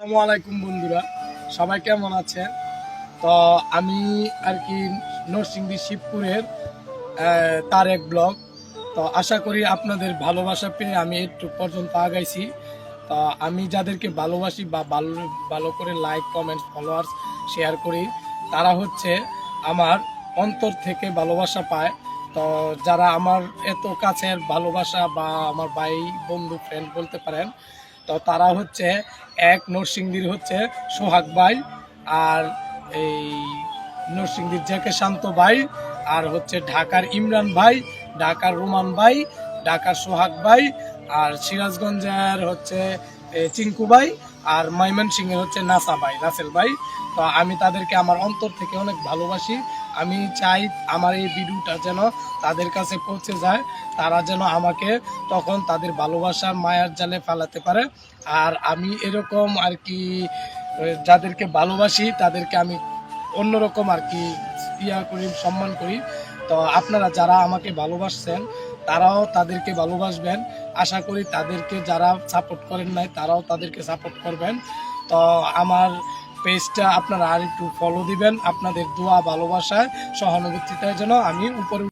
আসসালামু আলাইকুম বন্ধুরা, সবাই কেমন আছেন? তো আমি আর কি নরসিংদী শিবপুরের তারেক ব্লগ। তো আশা করি আপনাদের ভালোবাসা পেয়ে আমি একটু পর্যন্ত আগাইছি। তো আমি যাদেরকে ভালোবাসি বা ভালো ভালো করে লাইক কমেন্টস ফলোয়ার্স শেয়ার করি, তারা হচ্ছে আমার অন্তর থেকে ভালোবাসা পায়। তো যারা আমার এত কাছের ভালোবাসা বা আমার ভাই বন্ধু ফ্রেন্ড বলতে পারেন, তো তারা হচ্ছে এক নরসিংদীর হচ্ছে সোহাগ ভাই, আর এই নরসিংদীর জেকে শান্ত ভাই, আর হচ্ছে ঢাকার ইমরান ভাই, ঢাকার রোমান ভাই, ঢাকার সোহাগ ভাই, আর সিরাজগঞ্জের হচ্ছে চিঙ্কু ভাই, আর ময়মনসিংহের হচ্ছে নাসা ভাই, রাসেল ভাই। তো আমি তাদেরকে আমার অন্তর থেকে অনেক ভালোবাসি। আমি চাই আমার এই ভিডিওটা যেন তাদের কাছে পৌঁছে যায়, তারা যেন আমাকে তখন তাদের ভালোবাসার মায়ার জালে ফেলাতে পারে। আর আমি এরকম আর কি যাদেরকে ভালোবাসি তাদেরকে আমি অন্যরকম আর কি করি, সম্মান করি। তো আপনারা যারা আমাকে ভালোবাসছেন তারাও তাদেরকে ভালোবাসবেন। আশা করি তাদেরকে যারা সাপোর্ট করেন নাই তারাও তাদেরকে সাপোর্ট করবেন। তো আমার পেজটা আপনারা আর একটু ফলো দিবেন। আপনাদের দোয়া ভালোবাসায় সহানুভূতিতে যেন আমি উপরে